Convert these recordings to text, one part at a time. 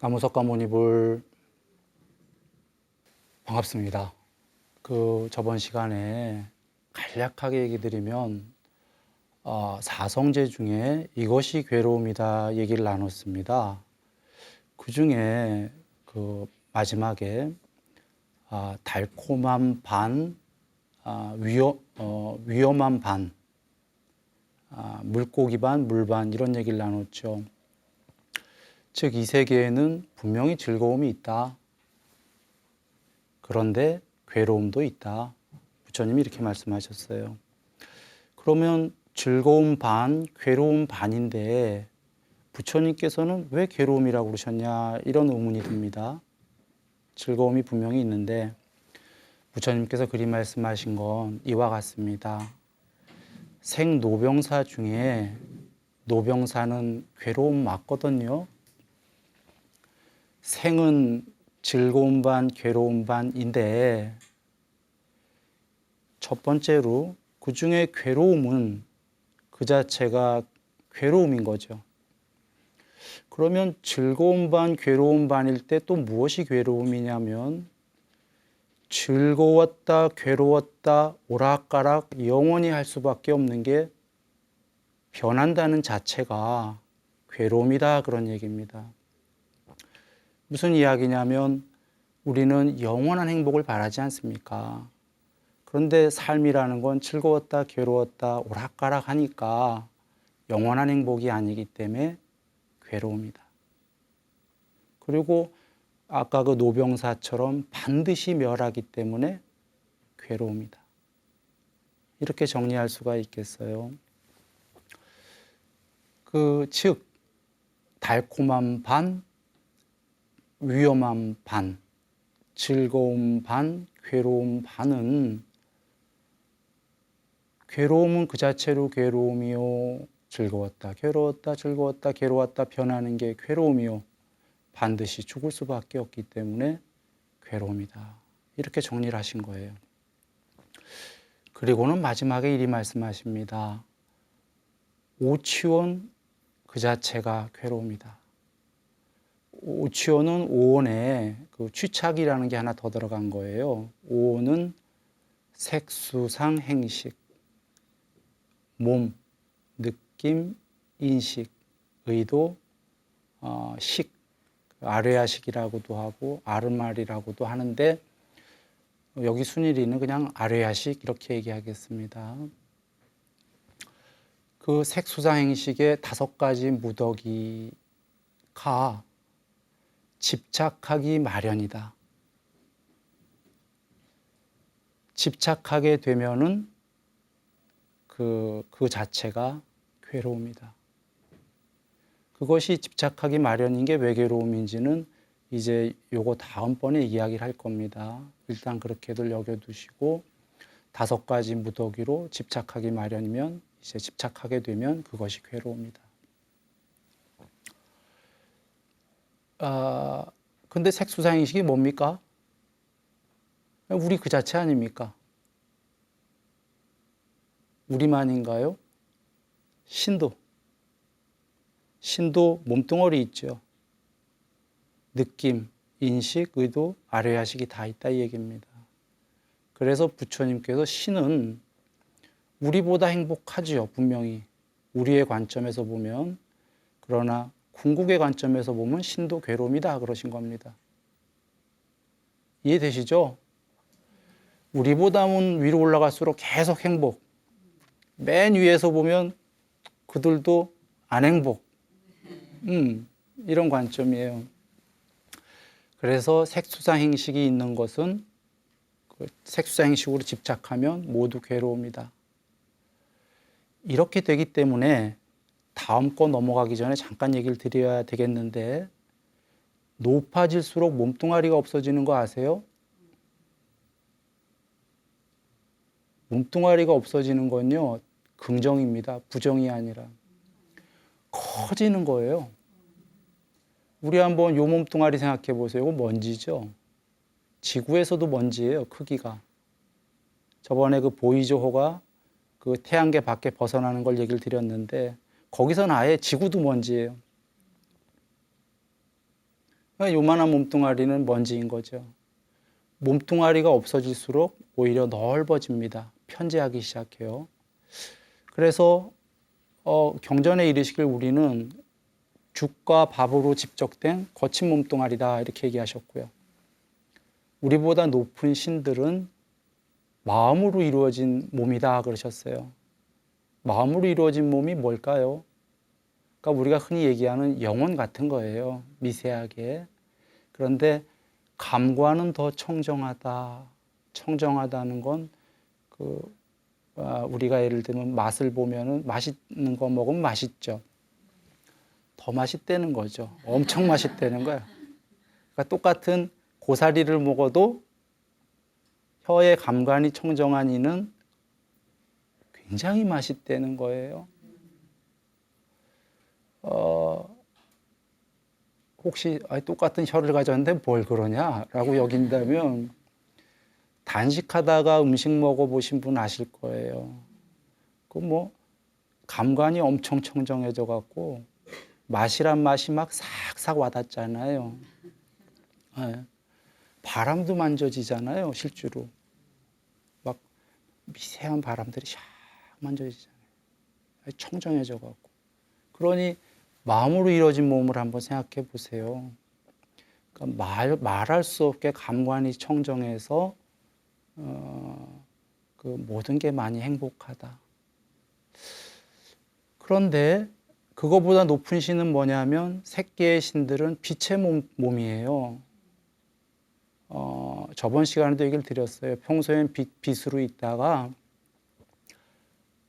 나무석가 모니볼 반갑습니다. 저번 시간에 간략하게 얘기 드리면 사성제 중에 이것이 괴로움이다 얘기를 나눴습니다. 그 중에 마지막에 달콤한 반, 위험한 반, 물고기 반, 물 반 이런 얘기를 나눴죠. 즉 이 세계에는 분명히 즐거움이 있다. 그런데 괴로움도 있다. 부처님이 이렇게 말씀하셨어요. 그러면 즐거움 반, 괴로움 반인데 부처님께서는 왜 괴로움이라고 그러셨냐 이런 의문이 듭니다. 즐거움이 분명히 있는데 부처님께서 그리 말씀하신 건 이와 같습니다. 생로병사 중에 노병사는 괴로움 맞거든요. 생은 즐거움 반, 괴로움 반인데 첫 번째로 그 중에 괴로움은 그 자체가 괴로움인 거죠. 그러면 즐거움 반, 괴로움 반일 때 또 무엇이 괴로움이냐면 즐거웠다, 괴로웠다, 오락가락 영원히 할 수밖에 없는 게 변한다는 자체가 괴로움이다 그런 얘기입니다. 무슨 이야기냐면 우리는 영원한 행복을 바라지 않습니까? 그런데 삶이라는 건 즐거웠다, 괴로웠다, 오락가락 하니까 영원한 행복이 아니기 때문에 괴로움이다. 그리고 아까 그 노병사처럼 반드시 멸하기 때문에 괴로움이다. 이렇게 정리할 수가 있겠어요. 즉 달콤한 반, 위험한 반, 즐거움 반, 괴로움 반은 괴로움은 그 자체로 괴로움이요. 즐거웠다, 괴로웠다, 즐거웠다, 괴로웠다 변하는 게 괴로움이요. 반드시 죽을 수밖에 없기 때문에 괴로움이다. 이렇게 정리를 하신 거예요. 그리고는 마지막에 이리 말씀하십니다. 오치원 그 자체가 괴로움이다. 오치원은 오온에 취착이라는 게 하나 더 들어간 거예요. 오온은 색수상 행식, 몸, 느낌, 인식, 의도, 식, 아뢰야식이라고도 하고 아르말이라고도 하는데 여기 순일이는 그냥 아뢰야식 이렇게 얘기하겠습니다. 그 색수상 행식의 5가지 무더기가 집착하기 마련이다. 집착하게 되면은 그 자체가 괴로움이다. 그것이 집착하기 마련인 게 왜 괴로움인지는 이제 요거 다음번에 이야기를 할 겁니다. 일단 그렇게들 여겨두시고 5가지 무더기로 집착하기 마련이면 이제 집착하게 되면 그것이 괴로움이다. 근데 색수상행식이 뭡니까? 우리 그 자체 아닙니까? 우리만인가요? 신도 몸뚱어리 있죠. 느낌, 인식, 의도, 아뢰야식이 다 있다 이 얘기입니다. 그래서 부처님께서 신은 우리보다 행복하지요. 분명히 우리의 관점에서 보면. 그러나 궁극의 관점에서 보면 신도 괴로움이다 그러신 겁니다. 이해되시죠? 우리보다는 위로 올라갈수록 계속 행복. 맨 위에서 보면 그들도 안 행복. 이런 관점이에요. 그래서 색수상 행식이 있는 것은 색수상 행식으로 집착하면 모두 괴로움이다. 이렇게 되기 때문에 다음 거 넘어가기 전에 잠깐 얘기를 드려야 되겠는데 높아질수록 몸뚱아리가 없어지는 거 아세요? 몸뚱아리가 없어지는 건요 긍정입니다. 부정이 아니라 커지는 거예요. 우리 한번 요 몸뚱아리 생각해 보세요. 이거 먼지죠. 지구에서도 먼지예요. 크기가. 저번에 그 보이저호가 그 태양계 밖에 벗어나는 걸 얘기를 드렸는데 거기서는 아예 지구도 먼지예요. 요만한 몸뚱아리는 먼지인 거죠. 몸뚱아리가 없어질수록 오히려 넓어집니다. 편재하기 시작해요. 그래서 경전에 이르시길 우리는 죽과 밥으로 집적된 거친 몸뚱아리다 이렇게 얘기하셨고요. 우리보다 높은 신들은 마음으로 이루어진 몸이다 그러셨어요. 마음으로 이루어진 몸이 뭘까요? 그러니까 우리가 흔히 얘기하는 영혼 같은 거예요. 미세하게. 그런데 감과는 더 청정하다. 청정하다는 건 우리가 예를 들면 맛을 보면은 맛있는 거 먹으면 맛있죠. 더 맛있다는 거죠. 엄청 맛있다는 거야. 그러니까 똑같은 고사리를 먹어도 혀의 감관이 청정한 이는 굉장히 맛있다는 거예요. 혹시 똑같은 혀를 가졌는데 뭘 그러냐라고 여긴다면 단식하다가 음식 먹어보신 분 아실 거예요. 감관이 엄청 청정해져 갖고 맛이란 맛이 막 싹싹 와닿잖아요. 네. 바람도 만져지잖아요, 실제로. 막 미세한 바람들이 샥 만져지잖아요. 청정해져 갖고. 그러니 마음으로 이루어진 몸을 한번 생각해 보세요. 그러니까 말할 수 없게 감관이 청정해서 모든 게 많이 행복하다. 그런데 그거보다 높은 신은 뭐냐면 색계의 신들은 빛의 몸이에요. 저번 시간에도 얘기를 드렸어요. 평소엔 빛으로 있다가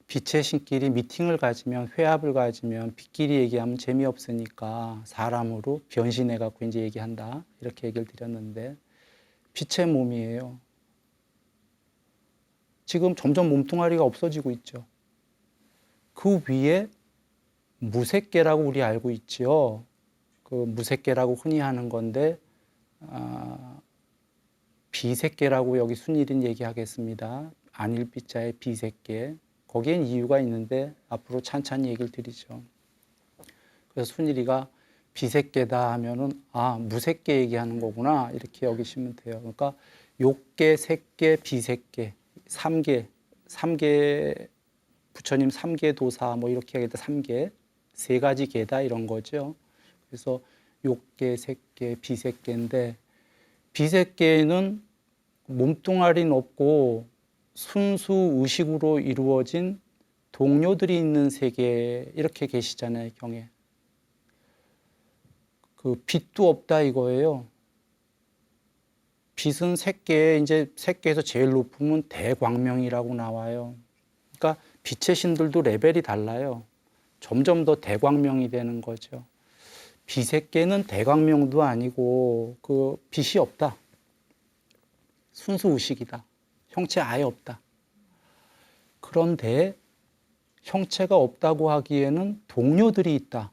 빛의 신끼리 미팅을 가지면, 회합을 가지면 빛끼리 얘기하면 재미없으니까 사람으로 변신해갖고 이제 얘기한다. 이렇게 얘기를 드렸는데, 빛의 몸이에요. 지금 점점 몸뚱아리가 없어지고 있죠. 그 위에 무색계라고 우리 알고 있죠. 그 무색계라고 흔히 하는 건데, 비색계라고 여기 순일인 얘기하겠습니다. 안일비자의 비색계. 거기엔 이유가 있는데 앞으로 찬찬히 얘기를 드리죠. 그래서 순일이가 비색계다 하면은 무색계 얘기하는 거구나 이렇게 여기시면 돼요. 그러니까 욕계, 색계, 비색계, 삼계 부처님 삼계 도사 뭐 이렇게 하겠다. 삼계 세 가지 계다 이런 거죠. 그래서 욕계, 색계, 비색계인데 비색계는 몸뚱아리는 없고 순수 의식으로 이루어진 동료들이 있는 세계 이렇게 계시잖아요, 경에. 그 빛도 없다 이거예요. 빛은 색계에 이제 색계에서 제일 높으면 대광명이라고 나와요. 그러니까 빛의 신들도 레벨이 달라요. 점점 더 대광명이 되는 거죠. 비색계는 대광명도 아니고 그 빛이 없다. 순수 의식이다. 형체 아예 없다. 그런데 형체가 없다고 하기에는 동료들이 있다.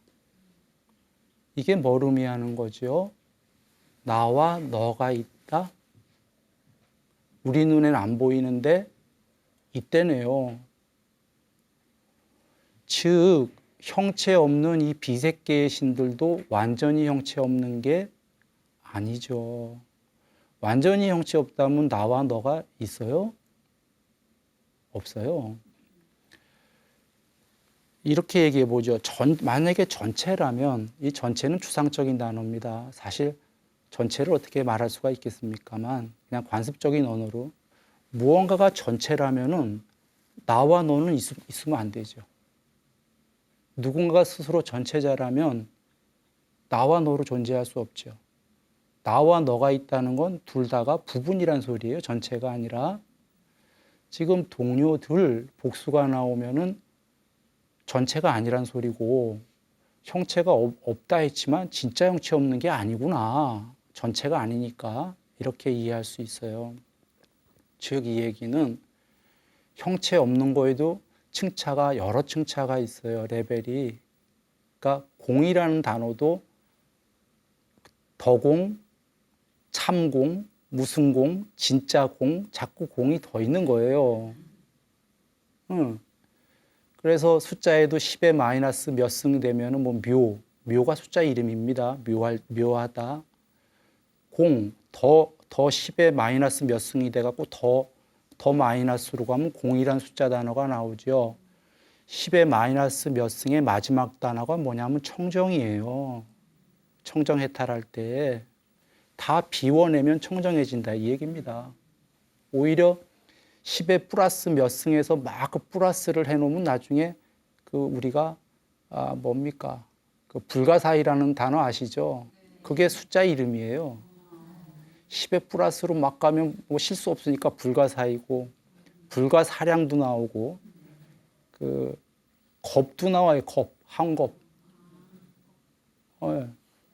이게 뭘 의미하는 거죠? 나와 너가 있다. 우리 눈에는 안 보이는데 있대네요. 즉 형체 없는 이 비색계의 신들도 완전히 형체 없는 게 아니죠. 완전히 형체 없다면 나와 너가 있어요? 없어요. 이렇게 얘기해 보죠. 만약에 전체라면 이 전체는 추상적인 단어입니다. 사실 전체를 어떻게 말할 수가 있겠습니까만 그냥 관습적인 언어로 무언가가 전체라면은 나와 너는 있으면 안 되죠. 누군가가 스스로 전체자라면 나와 너로 존재할 수 없죠. 나와 너가 있다는 건 둘 다가 부분이란 소리예요. 전체가 아니라. 지금 동료들 복수가 나오면은 전체가 아니란 소리고 형체가 없다 했지만 진짜 형체 없는 게 아니구나. 전체가 아니니까 이렇게 이해할 수 있어요. 즉 이 얘기는 형체 없는 거에도 층차가 여러 층차가 있어요. 레벨이. 그러니까 공이라는 단어도 더공, 참공, 무슨 공, 진짜 공, 자꾸 공이 더 있는 거예요. 그래서 숫자에도 10의 마이너스 몇 승 되면은 묘가 숫자 이름입니다. 묘하다. 더 10의 마이너스 몇 승이 돼갖고 더 마이너스로 가면 공이란 숫자 단어가 나오죠. 10의 마이너스 몇 승의 마지막 단어가 뭐냐면 청정이에요. 청정 해탈할 때 다 비워내면 청정해진다 이 얘기입니다. 오히려 10의 플러스 몇 승에서 막 그 플러스를 해놓으면 나중에 그 우리가 뭡니까? 그 불가사의라는 단어 아시죠? 그게 숫자 이름이에요. 10의 플러스로 막 가면 뭐 실수 없으니까 불가사의고 불가사량도 나오고 그 겁도 나와요. 겁, 한겁.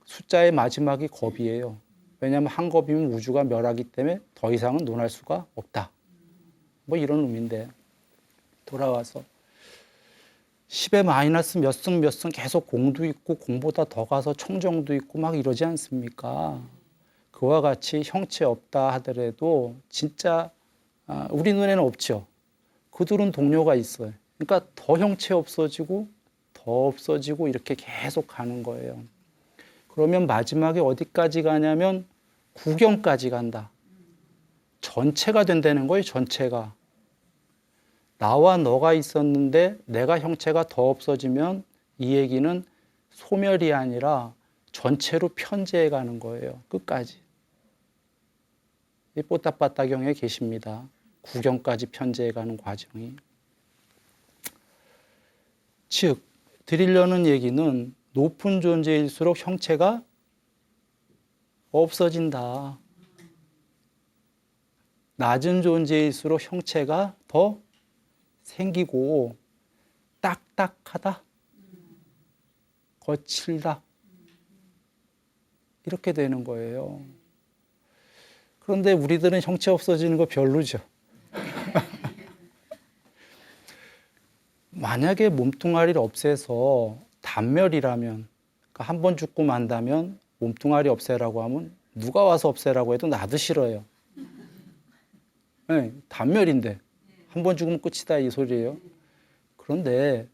숫자의 마지막이 겁이에요. 왜냐하면 한겁이면 우주가 멸하기 때문에 더 이상은 논할 수가 없다. 뭐 이런 의미인데 돌아와서 10의 마이너스 몇 승 몇 승 계속 공도 있고 공보다 더 가서 청정도 있고 막 이러지 않습니까? 그와 같이 형체 없다 하더라도 진짜 우리 눈에는 없죠. 그들은 동료가 있어요. 그러니까 더 형체 없어지고 더 없어지고 이렇게 계속 가는 거예요. 그러면 마지막에 어디까지 가냐면 구경까지 간다. 전체가 된다는 거예요. 전체가. 나와 너가 있었는데 내가 형체가 더 없어지면 이 얘기는 소멸이 아니라 전체로 편재해 가는 거예요. 끝까지. 이 뽀따빠따경에 계십니다. 구경까지 편재해 가는 과정이. 즉 드리려는 얘기는 높은 존재일수록 형체가 없어진다. 낮은 존재일수록 형체가 더 생기고 딱딱하다, 거칠다 이렇게 되는 거예요. 그런데 우리들은 형체 없어지는 거 별로죠. 만약에 몸뚱아리를 없애서 단멸이라면, 그러니까 한 번 죽고 만다면 몸뚱아리 없애라고 하면 누가 와서 없애라고 해도 나도 싫어요. 네, 단멸인데 한 번 죽으면 끝이다 이 소리예요. 그런데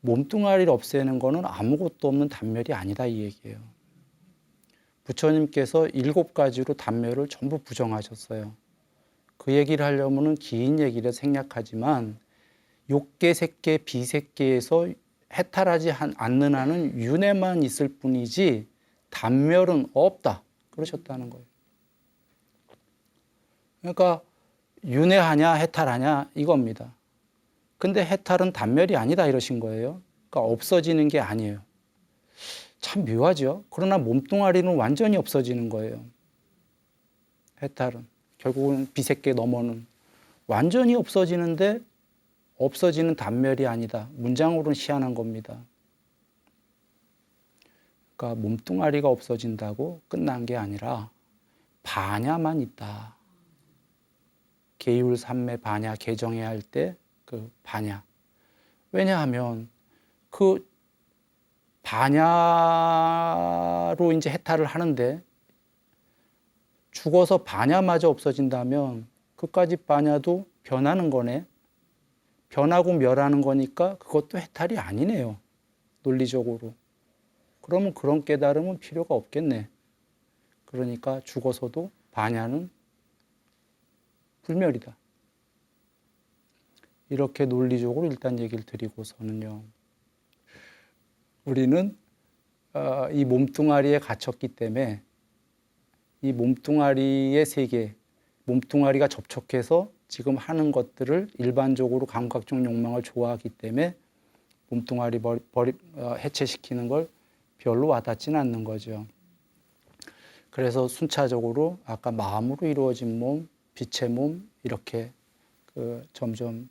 몸뚱아리를 없애는 거는 아무것도 없는 단멸이 아니다 이 얘기예요. 부처님께서 7가지로 단멸을 전부 부정하셨어요. 그 얘기를 하려면 긴 얘기를 생략하지만 욕계, 색계, 비색계에서 해탈하지 않는 한은 윤회만 있을 뿐이지 단멸은 없다. 그러셨다는 거예요. 그러니까 윤회하냐 해탈하냐 이겁니다. 근데 해탈은 단멸이 아니다 이러신 거예요. 그러니까 없어지는 게 아니에요. 참 묘하죠. 그러나 몸뚱아리는 완전히 없어지는 거예요. 해탈은. 결국은 비색계 넘어는 완전히 없어지는데 없어지는 단멸이 아니다. 문장으로는 희한한 겁니다. 그러니까 몸뚱아리가 없어진다고 끝난 게 아니라 반야만 있다. 계율 삼매 반야 개정해야 할 때 그 반야. 왜냐하면 그 반야로 이제 해탈을 하는데 죽어서 반야마저 없어진다면 그까지 반야도 변하는 거네. 변하고 멸하는 거니까 그것도 해탈이 아니네요. 논리적으로. 그러면 그런 깨달음은 필요가 없겠네. 그러니까 죽어서도 반야는 불멸이다. 이렇게 논리적으로 일단 얘기를 드리고서는요. 우리는 이 몸뚱아리에 갇혔기 때문에 이 몸뚱아리의 세계, 몸뚱아리가 접촉해서 지금 하는 것들을 일반적으로 감각적 욕망을 좋아하기 때문에 몸뚱아리 해체시키는 걸 별로 와닿지는 않는 거죠. 그래서 순차적으로 아까 마음으로 이루어진 몸, 빛의 몸 이렇게 점점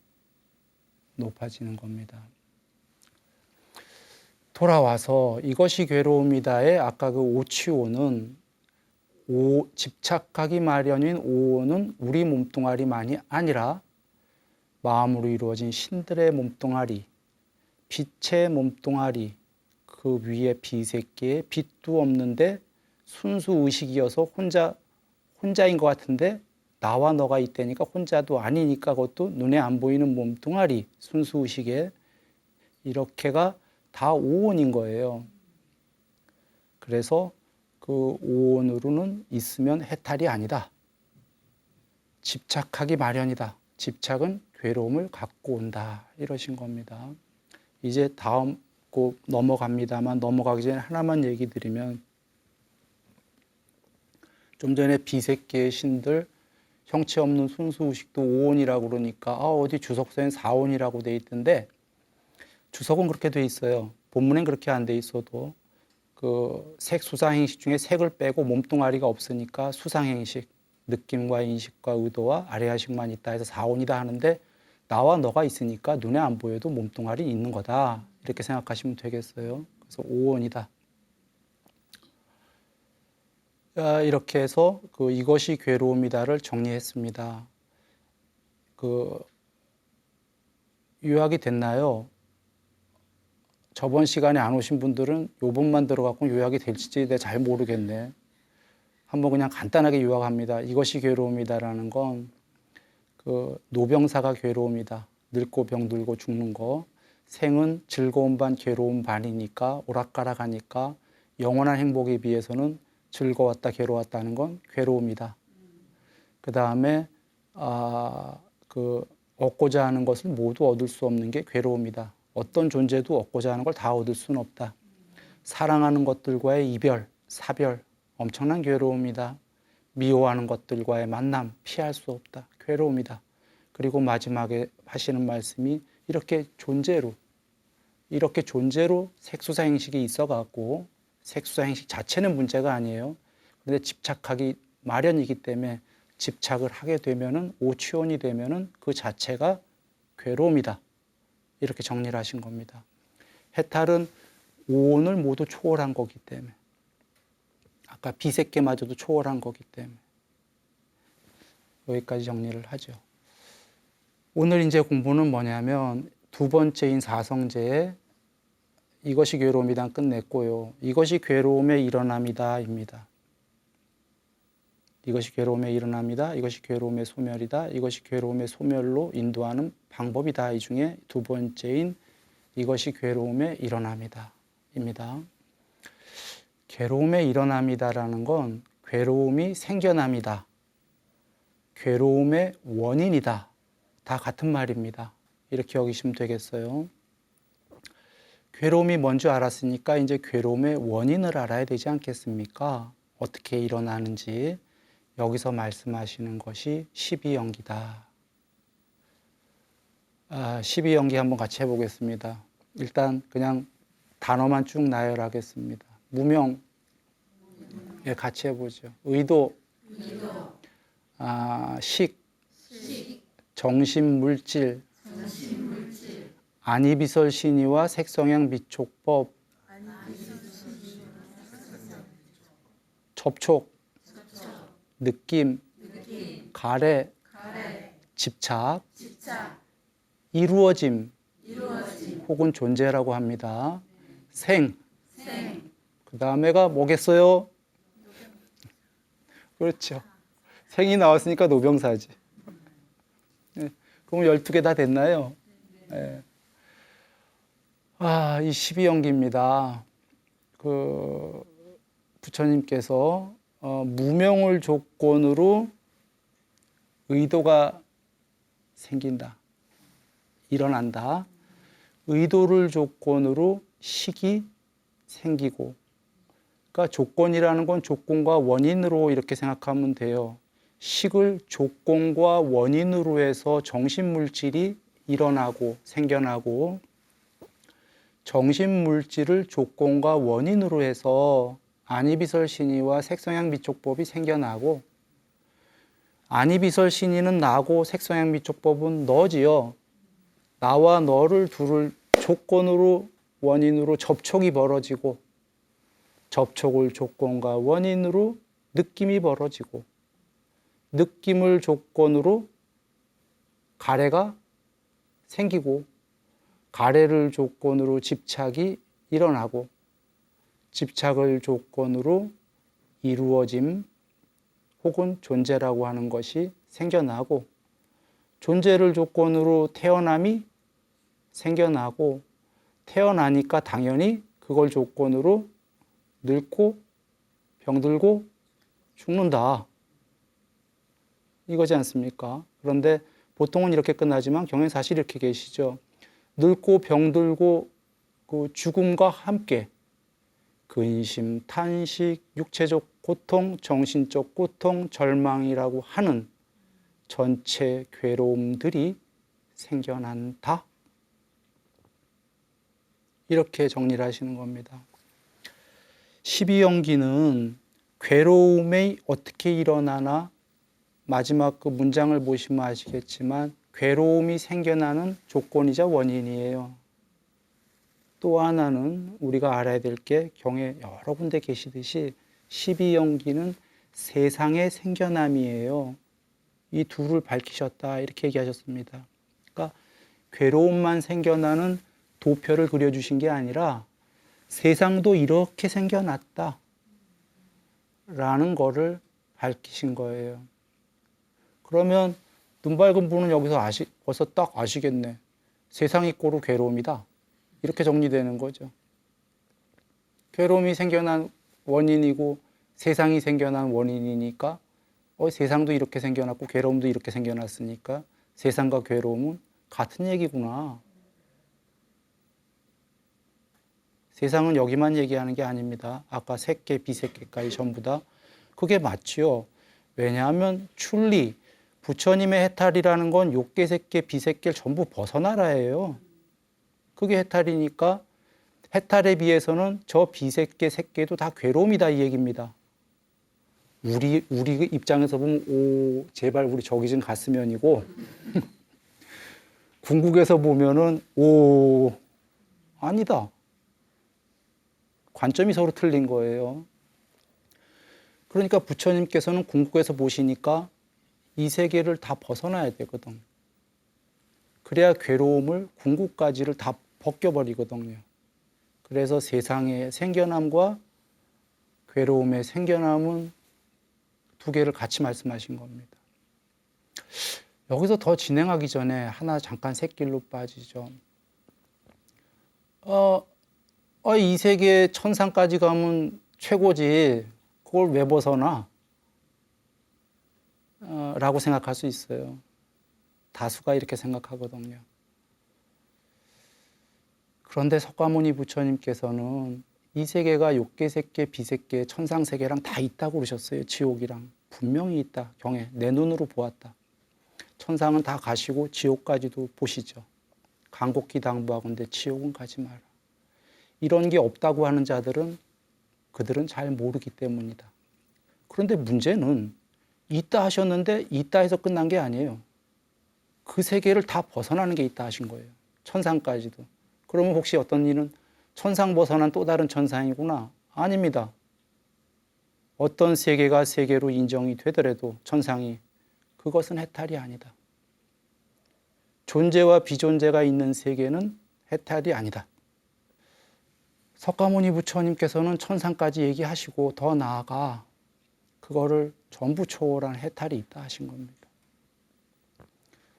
높아지는 겁니다. 돌아와서 이것이 괴로움이다의 아까 그 오치오는 집착하기 마련인 오는 우리 몸뚱아리만이 아니라 마음으로 이루어진 신들의 몸뚱아리, 빛의 몸뚱아리, 그 위에 비색계에 빛도 없는데 순수 의식이어서 혼자인 것 같은데 나와 너가 있다니까 혼자도 아니니까 그것도 눈에 안 보이는 몸뚱아리, 순수 의식에 이렇게가 다 오온인 거예요. 그래서 그 오온으로는 있으면 해탈이 아니다. 집착하기 마련이다. 집착은 괴로움을 갖고 온다. 이러신 겁니다. 이제 다음 꼭 넘어갑니다만 넘어가기 전에 하나만 얘기 드리면 좀 전에 비색계의 신들 형체 없는 순수의식도 오온이라고 그러니까 어디 주석서엔 사온이라고 돼 있던데 주석은 그렇게 돼 있어요. 본문엔 그렇게 안 돼 있어도 그 색 수상행식 중에 색을 빼고 몸뚱아리가 없으니까 수상행식 느낌과 인식과 의도와 아래하식만 있다 해서 사온이다 하는데 나와 너가 있으니까 눈에 안 보여도 몸뚱아리 있는 거다 이렇게 생각하시면 되겠어요. 그래서 오온이다. 이렇게 해서 그 이것이 괴로움이다를 정리했습니다. 그 요약이 됐나요? 저번 시간에 안 오신 분들은 요번만 들어갖고 요약이 될지 내가 잘 모르겠네. 한번 그냥 간단하게 요약합니다. 이것이 괴로움이다라는 건 그 노병사가 괴로움이다. 늙고 병들고 죽는 거. 생은 즐거움 반 괴로움 반이니까 오락가락하니까 영원한 행복에 비해서는 즐거웠다 괴로웠다는 건 괴로움이다. 그 다음에 그 얻고자 하는 것을 모두 얻을 수 없는 게 괴로움이다. 어떤 존재도 얻고자 하는 걸 다 얻을 수는 없다. 사랑하는 것들과의 이별, 사별, 엄청난 괴로움이다. 미워하는 것들과의 만남, 피할 수 없다. 괴로움이다. 그리고 마지막에 하시는 말씀이 이렇게 존재로 색수사행식이 있어갖고 색수사행식 자체는 문제가 아니에요. 그런데 집착하기 마련이기 때문에 집착을 하게 되면은 오취온이 되면은 그 자체가 괴로움이다. 이렇게 정리를 하신 겁니다. 해탈은 오온을 모두 초월한 거기 때문에 아까 비색계마저도 초월한 거기 때문에 여기까지 정리를 하죠. 오늘 이제 공부는 뭐냐면 두 번째인 사성제의 이것이 괴로움이다 끝냈고요. 이것이 괴로움의 일어남이다입니다. 이것이 괴로움의 일어남이다. 이것이 괴로움의 소멸이다. 이것이 괴로움의 소멸로 인도하는 방법이다. 이 중에 두 번째인 이것이 괴로움의 일어남이다. 입니다. 괴로움의 일어남이다라는 건 괴로움이 생겨남이다. 괴로움의 원인이다. 다 같은 말입니다. 이렇게 여기시면 되겠어요. 괴로움이 뭔지 알았으니까 이제 괴로움의 원인을 알아야 되지 않겠습니까? 어떻게 일어나는지 여기서 말씀하시는 것이 12연기다. 12연기 한번 같이 해보겠습니다. 일단 그냥 단어만 쭉 나열하겠습니다. 무명, 예, 같이 해보죠. 의도, 식, 정신물질, 안이비설신이와 색성향 미촉법, 접촉, 느낌, 가래, 집착, 이루어짐, 혹은 존재라고 합니다. 생. 그 다음에가 뭐겠어요? 그렇죠. 생이 나왔으니까 노병사지. 네. 그럼 12개 다 됐나요? 네. 이 12연기입니다. 그 부처님께서 무명을 조건으로 의도가 생긴다. 일어난다. 의도를 조건으로 식이 생기고. 그러니까 조건이라는 건 조건과 원인으로 이렇게 생각하면 돼요. 식을 조건과 원인으로 해서 정신물질이 일어나고 생겨나고 정신물질을 조건과 원인으로 해서 안이비설신이와 색성향미촉법이 생겨나고 안이비설신이는 나고 색성향미촉법은 너지요. 나와 너를 둘을 조건으로 원인으로 접촉이 벌어지고 접촉을 조건과 원인으로 느낌이 벌어지고 느낌을 조건으로 가래가 생기고 가래를 조건으로 집착이 일어나고 집착을 조건으로 이루어짐 혹은 존재라고 하는 것이 생겨나고 존재를 조건으로 태어남이 생겨나고 태어나니까 당연히 그걸 조건으로 늙고 병들고 죽는다. 이거지 않습니까? 그런데 보통은 이렇게 끝나지만 경우에 사실 이렇게 계시죠. 늙고 병들고 그 죽음과 함께 근심, 탄식, 육체적 고통, 정신적 고통, 절망이라고 하는 전체 괴로움들이 생겨난다. 이렇게 정리를 하시는 겁니다. 12연기는 괴로움이 어떻게 일어나나 마지막 그 문장을 보시면 아시겠지만 괴로움이 생겨나는 조건이자 원인이에요. 또 하나는 우리가 알아야 될 게 경에 여러 군데 계시듯이 12연기는 세상의 생겨남이에요. 이 둘을 밝히셨다 이렇게 얘기하셨습니다. 그러니까 괴로움만 생겨나는 도표를 그려주신 게 아니라 세상도 이렇게 생겨났다 라는 거를 밝히신 거예요. 그러면 눈 밝은 분은 여기서 벌써 딱 아시겠네. 세상이 꼴로 괴로움이다. 이렇게 정리되는 거죠. 괴로움이 생겨난 원인이고 세상이 생겨난 원인이니까 세상도 이렇게 생겨났고 괴로움도 이렇게 생겨났으니까 세상과 괴로움은 같은 얘기구나. 세상은 여기만 얘기하는 게 아닙니다. 아까 색계, 비색계까지 전부 다 그게 맞지요. 왜냐하면 출리, 부처님의 해탈이라는 건 욕계, 색계, 비색계를 전부 벗어나라예요. 그게 해탈이니까 해탈에 비해서는 저 비색계, 색계도 다 괴로움이다 이 얘기입니다. 우리 입장에서 보면 오 제발 우리 저기 좀 갔으면이고 궁극에서 보면은 오 아니다. 관점이 서로 틀린 거예요. 그러니까 부처님께서는 궁극에서 보시니까 이 세계를 다 벗어나야 되거든. 그래야 괴로움을 궁극까지를 다 벗겨버리거든요. 그래서 세상의 생겨남과 괴로움의 생겨남은 두 개를 같이 말씀하신 겁니다. 여기서 더 진행하기 전에 하나 잠깐 샛길로 빠지죠. 이 세계 천상까지 가면 최고지. 그걸 왜 벗어나? 라고 생각할 수 있어요. 다수가 이렇게 생각하거든요. 그런데 석가모니 부처님께서는 이 세계가 욕계, 색계, 비색계, 천상세계랑 다 있다고 그러셨어요. 지옥이랑. 분명히 있다. 경에 내 눈으로 보았다. 천상은 다 가시고 지옥까지도 보시죠. 간곡히 당부하건대 지옥은 가지 마라. 이런 게 없다고 하는 자들은 그들은 잘 모르기 때문이다. 그런데 문제는 있다 하셨는데 있다 해서 끝난 게 아니에요. 그 세계를 다 벗어나는 게 있다 하신 거예요. 천상까지도. 그러면 혹시 어떤 이는 천상 벗어난 또 다른 천상이구나? 아닙니다. 어떤 세계가 세계로 인정이 되더라도 천상이 그것은 해탈이 아니다. 존재와 비존재가 있는 세계는 해탈이 아니다. 석가모니 부처님께서는 천상까지 얘기하시고 더 나아가 그거를 전부 초월한 해탈이 있다 하신 겁니다.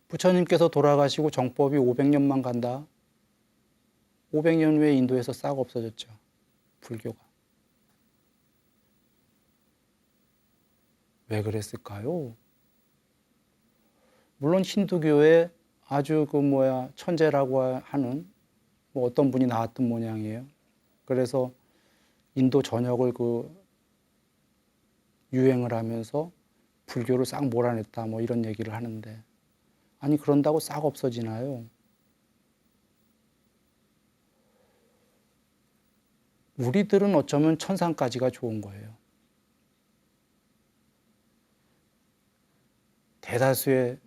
부처님께서 돌아가시고 정법이 500년만 간다. 500년 후에 인도에서 싹 없어졌죠. 불교가. 왜 그랬을까요? 물론 힌두교에 아주 천재라고 하는 어떤 분이 나왔던 모양이에요. 그래서 인도 전역을 유행을 하면서 불교를 싹 몰아냈다 이런 얘기를 하는데 아니 그런다고 싹 없어지나요? 우리들은 어쩌면 천상까지가 좋은 거예요. 대다수의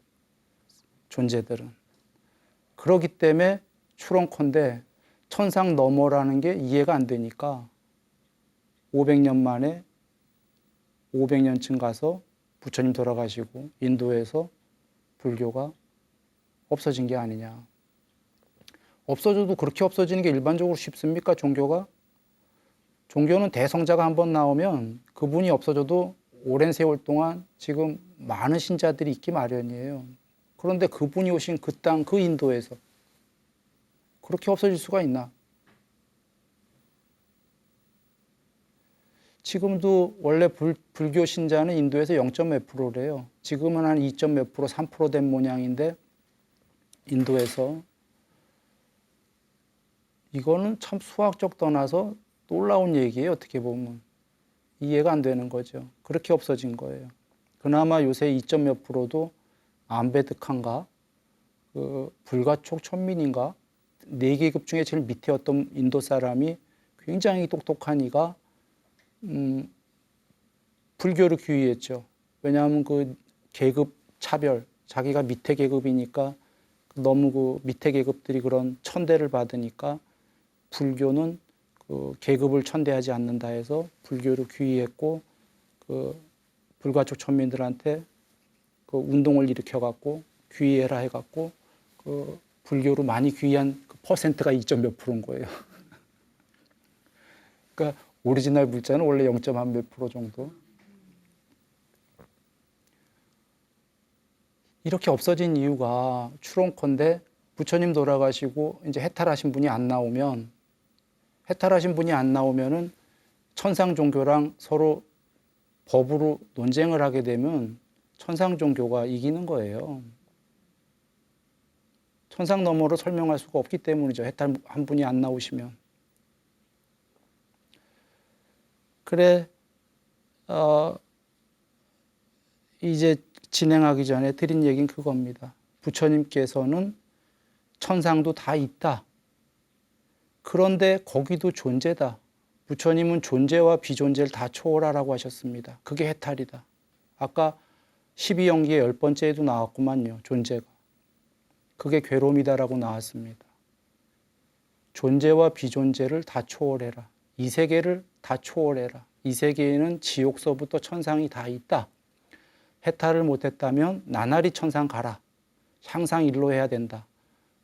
존재들은. 그렇기 때문에 추론컨대 천상 너머라는 게 이해가 안 되니까 500년 만에 500년쯤 가서 부처님 돌아가시고 인도에서 불교가 없어진 게 아니냐. 없어져도 그렇게 없어지는 게 일반적으로 쉽습니까? 종교가? 종교는 대성자가 한번 나오면 그분이 없어져도 오랜 세월 동안 지금 많은 신자들이 있기 마련이에요. 그런데 그분이 오신 그 땅, 그 인도에서 그렇게 없어질 수가 있나? 지금도 원래 불교 신자는 인도에서 0.몇 프로래요. 지금은 한 2.몇 프로, 3% 된 모양인데 인도에서 이거는 참 수학적 떠나서 놀라운 얘기예요. 어떻게 보면 이해가 안 되는 거죠. 그렇게 없어진 거예요. 그나마 요새 2.몇 프로도 암베드카인가 그 불가촉 천민인가 4계급 중에 제일 밑에 어떤 인도 사람이 굉장히 똑똑한 이가 불교를 귀의했죠. 왜냐하면 그 계급 차별, 자기가 밑에 계급이니까 너무 그 밑에 계급들이 그런 천대를 받으니까 불교는 그 계급을 천대하지 않는다 해서 불교를 귀의했고 그 불가촉 천민들한테 그 운동을 일으켜갖고 귀의해라 해갖고 그 불교로 많이 귀의한 그 퍼센트가 2.몇 프로인 거예요. 그러니까 오리지널 불자는 원래 0.몇 프로 정도. 이렇게 없어진 이유가 추론컨대 부처님 돌아가시고 이제 해탈하신 분이 안 나오면 해탈하신 분이 안 나오면은 천상 종교랑 서로 법으로 논쟁을 하게 되면 천상 종교가 이기는 거예요. 천상 너머로 설명할 수가 없기 때문이죠. 해탈한 분이 안 나오시면. 그래, 이제 진행하기 전에 드린 얘기는 그겁니다. 부처님께서는 천상도 다 있다. 그런데 거기도 존재다. 부처님은 존재와 비존재를 다 초월하라고 하셨습니다. 그게 해탈이다. 아까 12연기의 10번째에도 나왔구만요. 존재가. 그게 괴로움이다라고 나왔습니다. 존재와 비존재를 다 초월해라. 이 세계를 다 초월해라. 이 세계에는 지옥서부터 천상이 다 있다. 해탈을 못했다면 나날이 천상 가라. 항상 일로 해야 된다.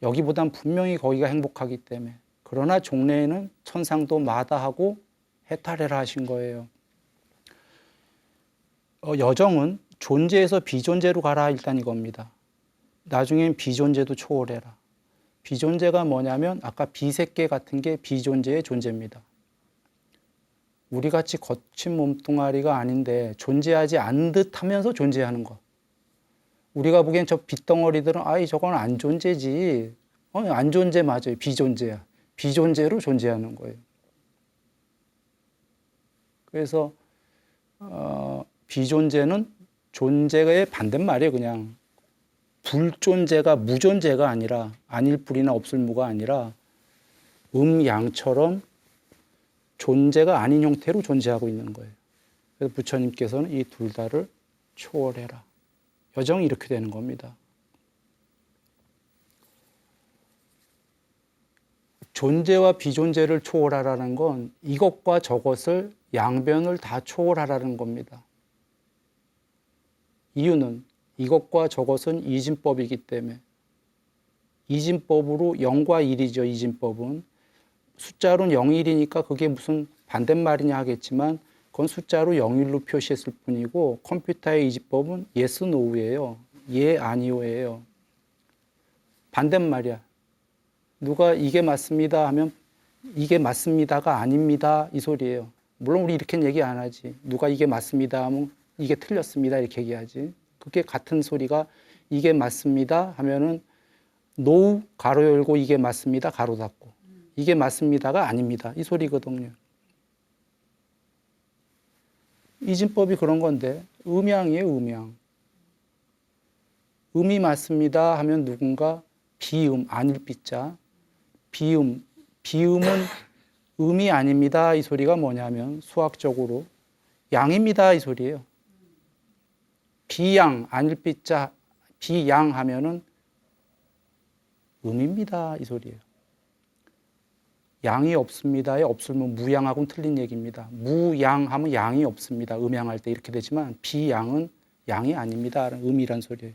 여기보단 분명히 거기가 행복하기 때문에. 그러나 종래에는 천상도 마다하고 해탈해라 하신 거예요. 여정은 존재에서 비존재로 가라 일단 이겁니다. 나중엔 비존재도 초월해라. 비존재가 뭐냐면 아까 비색계 같은 게 비존재의 존재입니다. 우리같이 거친 몸뚱아리가 아닌데 존재하지 않은 듯 하면서 존재하는 것. 우리가 보기엔 저 빗덩어리들은 아이 저건 안 존재지. 안 존재 맞아요. 비존재야. 비존재로 존재하는 거예요. 그래서 비존재는 존재의 반대말이에요. 그냥 불존재가 무존재가 아니라 아닐불이나 없을무가 아니라 음양처럼 존재가 아닌 형태로 존재하고 있는 거예요. 그래서 부처님께서는 이 둘 다를 초월해라. 여정이 이렇게 되는 겁니다. 존재와 비존재를 초월하라는 건 이것과 저것을 양변을 다 초월하라는 겁니다. 이유는 이것과 저것은 이진법이기 때문에 이진법으로 0과 1이죠. 이진법은. 숫자로는 0일이니까 그게 무슨 반대말이냐 하겠지만 그건 숫자로 0일로 표시했을 뿐이고 컴퓨터의 이진법은 yes, no예요. 예, 아니오예요. 반대말이야. 누가 이게 맞습니다 하면 이게 맞습니다가 아닙니다 이 소리예요. 물론 우리 이렇게는 얘기 안 하지. 누가 이게 맞습니다 하면 이게 틀렸습니다 이렇게 얘기하지. 그게 같은 소리가 이게 맞습니다 하면은 no 가로 열고 이게 맞습니다 가로 닫고 이게 맞습니다가 아닙니다 이 소리거든요. 이진법이 그런 건데 음양이에요. 음양. 음이 맞습니다 하면 누군가 비음 아닐 비자 비음은 음이 아닙니다 이 소리가 뭐냐면 수학적으로 양입니다 이 소리예요. 비양 아닐 비자 비양 하면은 음입니다 이 소리예요. 양이 없습니다에 없으면 무양하고는 틀린 얘기입니다. 무양하면 양이 없습니다. 음양할 때 이렇게 되지만 비양은 양이 아닙니다. 음이란 소리예요.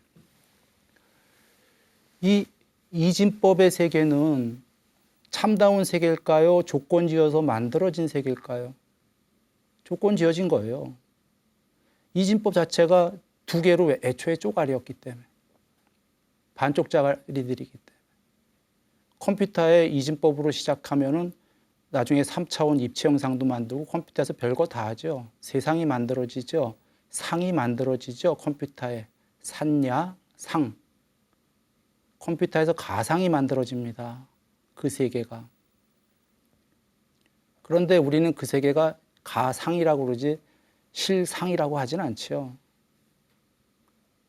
이 이진법의 세계는 참다운 세계일까요? 조건 지어서 만들어진 세계일까요? 조건 지어진 거예요. 이진법 자체가 두 개로 애초에 쪼가리였기 때문에 반쪽짜리들이기 때문에 컴퓨터의 이진법으로 시작하면은 나중에 3차원 입체 영상도 만들고 컴퓨터에서 별거 다 하죠. 세상이 만들어지죠. 상이 만들어지죠. 컴퓨터에. 산야, 상. 컴퓨터에서 가상이 만들어집니다. 그 세계가. 그런데 우리는 그 세계가 가상이라고 그러지 실상이라고 하진 않죠.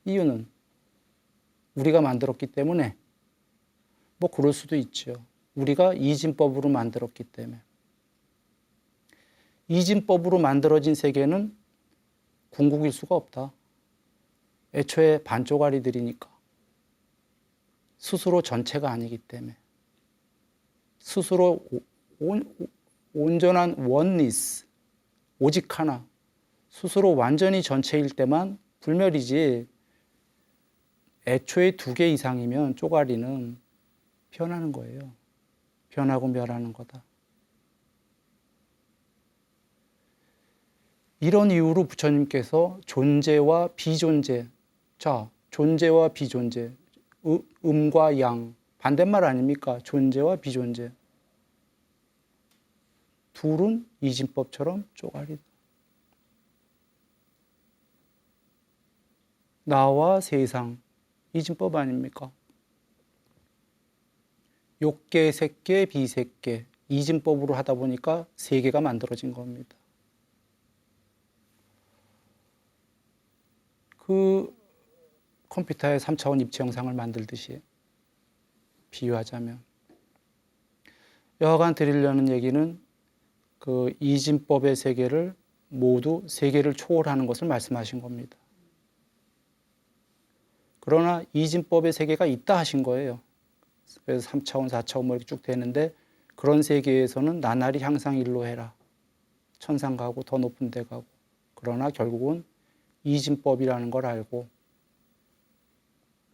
이유는 우리가 만들었기 때문에 뭐 그럴 수도 있죠. 우리가 이진법으로 만들었기 때문에. 이진법으로 만들어진 세계는 궁극일 수가 없다. 애초에 반쪽짜리들이니까. 스스로 전체가 아니기 때문에. 스스로 온전한 원리스, 오직 하나. 스스로 완전히 전체일 때만 불멸이지 애초에 2개 이상이면 쪼가리는 변하는 거예요. 변하고 멸하는 거다. 이런 이유로 부처님께서 존재와 비존재, 자, 존재와 비존재, 음과 양, 반대말 아닙니까? 존재와 비존재. 둘은 이진법처럼 쪼가리다. 나와 세상, 이진법 아닙니까? 욕계, 색계, 비색계, 이진법으로 하다 보니까 세계가 만들어진 겁니다. 그 컴퓨터에 3차원 입체 영상을 만들듯이 비유하자면 여하간 드리려는 얘기는 그 이진법의 세계를 모두 세계를 초월하는 것을 말씀하신 겁니다. 그러나 이진법의 세계가 있다 하신 거예요. 그래서 3차원, 4차원 뭐 이렇게 쭉 되는데 그런 세계에서는 나날이 향상 일로 해라. 천상 가고 더 높은 데 가고. 그러나 결국은 이진법이라는 걸 알고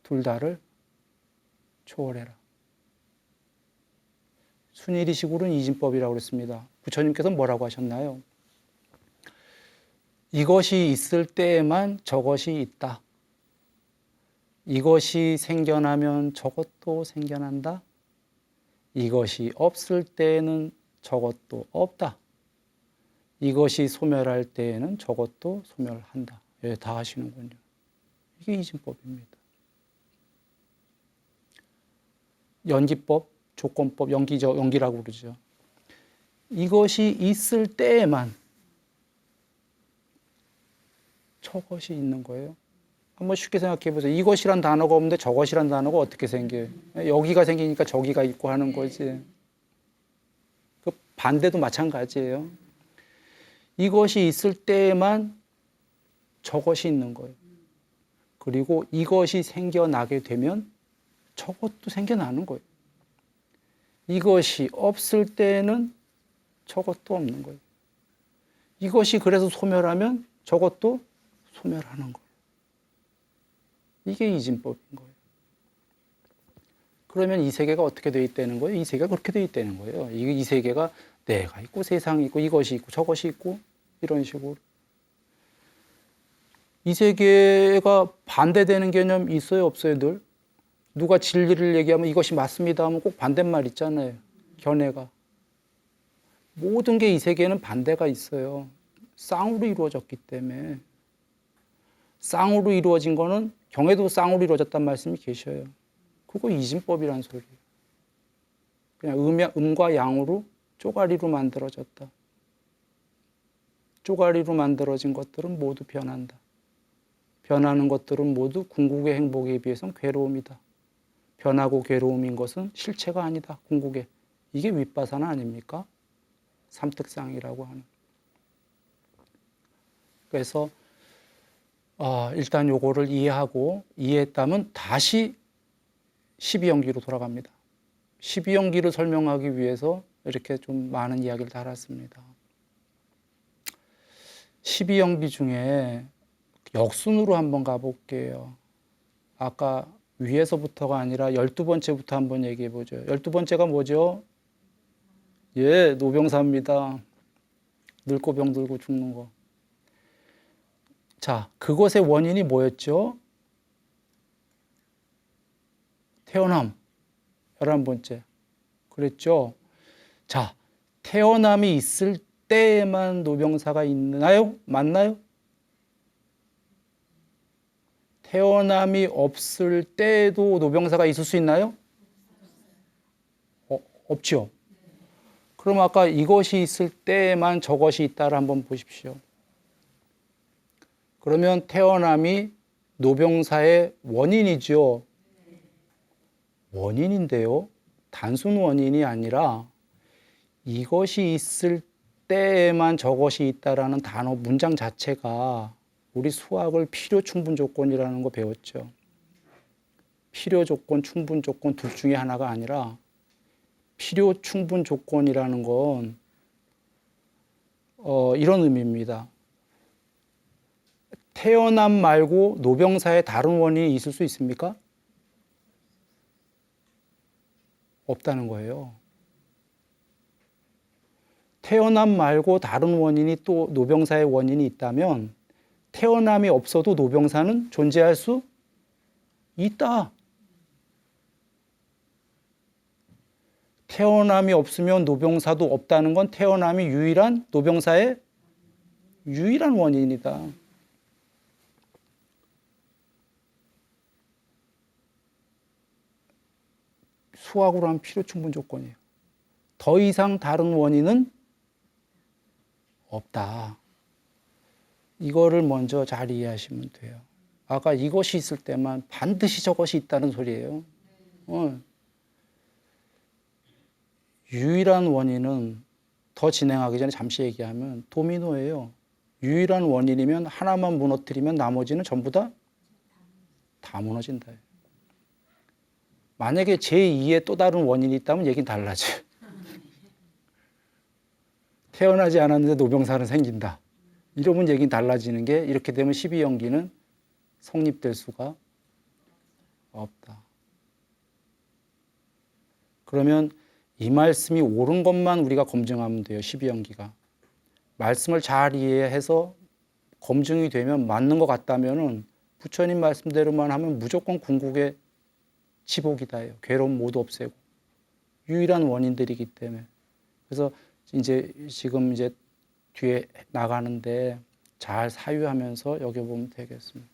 둘 다를 초월해라. 순일이식으로는 이진법이라고 그랬습니다. 부처님께서는 뭐라고 하셨나요? 이것이 있을 때에만 저것이 있다. 이것이 생겨나면 저것도 생겨난다. 이것이 없을 때에는 저것도 없다. 이것이 소멸할 때에는 저것도 소멸한다. 예, 다 하시는군요. 이게 이진법입니다. 연기법, 조건법, 연기라고 그러죠. 이것이 있을 때에만 저것이 있는 거예요. 한번 쉽게 생각해 보세요. 이것이란 단어가 없는데 저것이란 단어가 어떻게 생겨요? 여기가 생기니까 저기가 있고 하는 거지. 그 반대도 마찬가지예요. 이것이 있을 때에만 저것이 있는 거예요. 그리고 이것이 생겨나게 되면 저것도 생겨나는 거예요. 이것이 없을 때에는 저것도 없는 거예요. 이것이 그래서 소멸하면 저것도 소멸하는 거예요. 이게 이진법인 거예요. 그러면 이 세계가 어떻게 되어 있다는 거예요? 이 세계가 그렇게 되어 있다는 거예요. 이 세계가 내가 있고 세상이 있고 이것이 있고 저것이 있고 이런 식으로. 이 세계가 반대되는 개념 있어요? 없어요? 늘? 누가 진리를 얘기하면 이것이 맞습니다 하면 꼭 반대말 있잖아요. 견해가. 모든 게 이 세계에는 반대가 있어요. 쌍으로 이루어졌기 때문에. 쌍으로 이루어진 거는 경에도 쌍으로 이루어졌단 말씀이 계셔요. 그거 이진법이란 소리예요. 그냥 음과 양으로 쪼가리로 만들어졌다. 쪼가리로 만들어진 것들은 모두 변한다. 변하는 것들은 모두 궁극의 행복에 비해서는 괴로움이다. 변하고 괴로움인 것은 실체가 아니다. 궁극의. 이게 윗바사나 아닙니까? 삼특상이라고 하는. 그래서 일단 요거를 이해하고 이해했다면 다시 12연기로 돌아갑니다. 12연기를 설명하기 위해서 이렇게 좀 많은 이야기를 달았습니다. 12연기 중에 역순으로 한번 가볼게요. 아까 위에서부터가 아니라 12번째부터 한번 얘기해 보죠. 12번째가 뭐죠? 예, 노병사입니다. 늙고 병들고 죽는 거. 자, 그것의 원인이 뭐였죠? 태어남. 11번째. 그랬죠? 자, 태어남이 있을 때에만 노병사가 있나요? 맞나요? 태어남이 없을 때에도 노병사가 있을 수 있나요? 없죠. 그럼 아까 이것이 있을 때에만 저것이 있다를 한번 보십시오. 그러면 태어남이 노병사의 원인이죠. 원인인데요. 단순 원인이 아니라 이것이 있을 때에만 저것이 있다라는 단어 문장 자체가 우리 수학을 필요 충분 조건이라는 거 배웠죠. 필요 조건, 충분 조건 둘 중에 하나가 아니라 필요 충분 조건이라는 건 이런 의미입니다. 태어남 말고 노병사의 다른 원인이 있을 수 있습니까? 없다는 거예요. 태어남 말고 다른 원인이 또 노병사의 원인이 있다면 태어남이 없어도 노병사는 존재할 수 있다. 태어남이 없으면 노병사도 없다는 건 태어남이 유일한 노병사의 유일한 원인이다. 수학으로 하면 필요 충분 조건이에요. 더 이상 다른 원인은 없다. 이거를 먼저 잘 이해하시면 돼요. 아까 이것이 있을 때만 반드시 저것이 있다는 소리예요. 유일한 원인은 더 진행하기 전에 잠시 얘기하면 도미노예요. 유일한 원인이면 하나만 무너뜨리면 나머지는 전부 다 무너진다. 만약에 제2의 또 다른 원인이 있다면 얘기는 달라져요. 태어나지 않았는데 노병사는 생긴다. 이러면 얘기는 달라지는 게 이렇게 되면 12연기는 성립될 수가 없다. 그러면 이 말씀이 옳은 것만 우리가 검증하면 돼요. 12연기가. 말씀을 잘 이해해서 검증이 되면 맞는 것 같다면은 부처님 말씀대로만 하면 무조건 궁극의 지복이다예요. 괴로움 모두 없애고 유일한 원인들이기 때문에. 그래서 지금 뒤에 나가는데 잘 사유하면서 여겨보면 되겠습니다.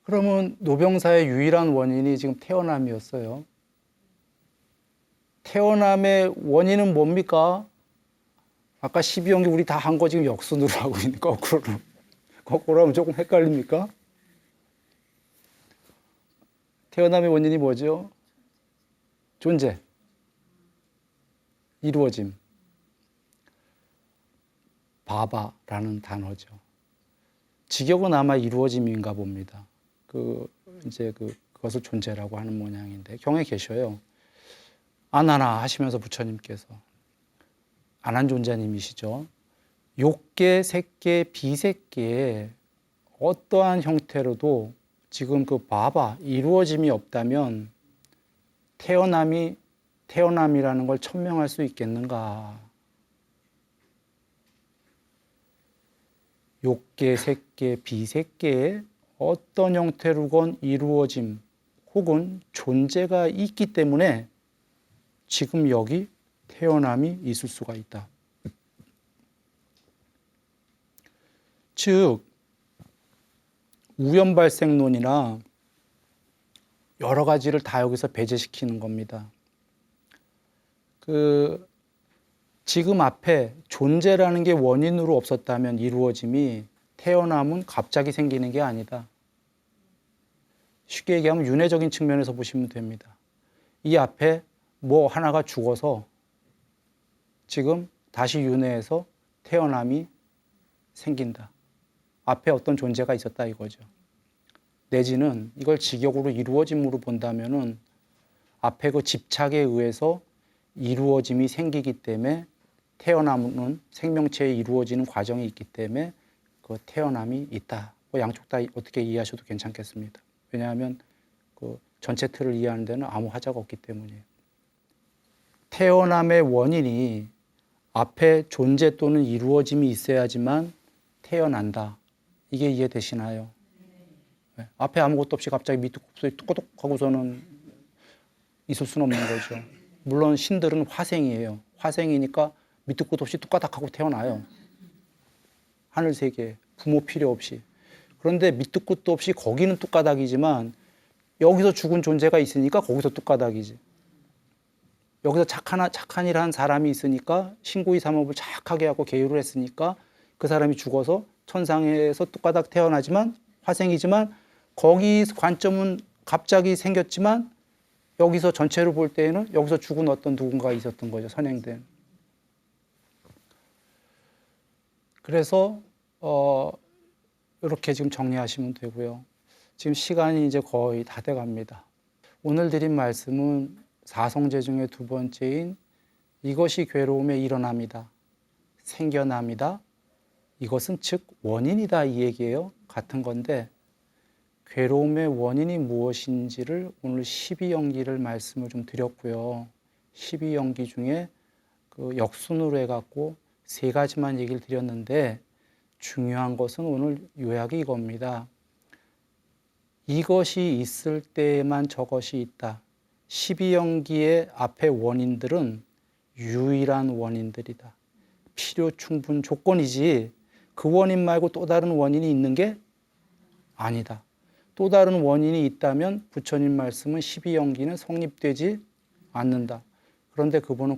그러면 노병사의 유일한 원인이 지금 태어남이었어요. 태어남의 원인은 뭡니까? 아까 12연기 우리 다 한 거 지금 역순으로 하고 있는 거꾸로로. 거꾸로 하면 조금 헷갈립니까? 태어남의 원인이 뭐죠? 존재. 이루어짐. 바바라는 단어죠. 직역은 아마 이루어짐인가 봅니다. 그것을 존재라고 하는 모양인데 경에 계셔요. 아나나 하시면서 부처님께서 안한존자님이시죠. 욕계, 색계, 비색계에 어떠한 형태로도 지금 그 바바 이루어짐이 없다면 태어남이라는 걸 천명할 수 있겠는가? 욕계, 색계, 비색계에 어떤 형태로건 이루어짐 혹은 존재가 있기 때문에 지금 여기 태어남이 있을 수가 있다. 즉 우연발생론이나 여러 가지를 다 여기서 배제시키는 겁니다. 지금 앞에 존재라는 게 원인으로 없었다면 이루어짐이 태어남은 갑자기 생기는 게 아니다. 쉽게 얘기하면 윤회적인 측면에서 보시면 됩니다. 이 앞에 뭐 하나가 죽어서 지금 다시 윤회해서 태어남이 생긴다. 앞에 어떤 존재가 있었다 이거죠. 내지는 이걸 직역으로 이루어짐으로 본다면은 앞에 그 집착에 의해서 이루어짐이 생기기 때문에 태어남은 생명체에 이루어지는 과정이 있기 때문에 그 태어남이 있다. 뭐 양쪽 다 어떻게 이해하셔도 괜찮겠습니다. 왜냐하면 그 전체 틀을 이해하는 데는 아무 하자가 없기 때문이에요. 태어남의 원인이 앞에 존재 또는 이루어짐이 있어야지만 태어난다. 이게 이해되시나요? 네. 앞에 아무것도 없이 갑자기 밑에 곱슬이 뚝뚝 하고서는 있을 수는 없는 거죠. 물론 신들은 화생이에요. 화생이니까 밑도 끝도 없이 뚝가닥하고 태어나요. 하늘 세계에 부모 필요 없이. 그런데 밑도 끝도 없이 거기는 뚝가닥이지만 여기서 죽은 존재가 있으니까 거기서 뚝가닥이지. 여기서 착한 일 한 사람이 있으니까 신구이 삼업을 착하게 하고 계율을 했으니까 그 사람이 죽어서 천상에서 뚝가닥 태어나지만 화생이지만 거기 관점은 갑자기 생겼지만 여기서 전체를 볼 때에는 여기서 죽은 어떤 누군가가 있었던 거죠. 선행된. 그래서 이렇게 지금 정리하시면 되고요. 지금 시간이 이제 거의 다 돼 갑니다. 오늘 드린 말씀은 사성제 중에 두 번째인 이것이 괴로움의 일어남이다. 생겨남이다. 이것은 즉 원인이다 이 얘기예요. 같은 건데 괴로움의 원인이 무엇인지를 오늘 12연기를 말씀을 좀 드렸고요. 12연기 중에 그 역순으로 해갖고 세 가지만 얘기를 드렸는데 중요한 것은 오늘 요약이 이겁니다. 이것이 있을 때에만 저것이 있다. 12연기의 앞의 원인들은 유일한 원인들이다. 필요 충분 조건이지 그 원인 말고 또 다른 원인이 있는 게 아니다. 또 다른 원인이 있다면 부처님 말씀은 12연기는 성립되지 않는다. 그런데 그분은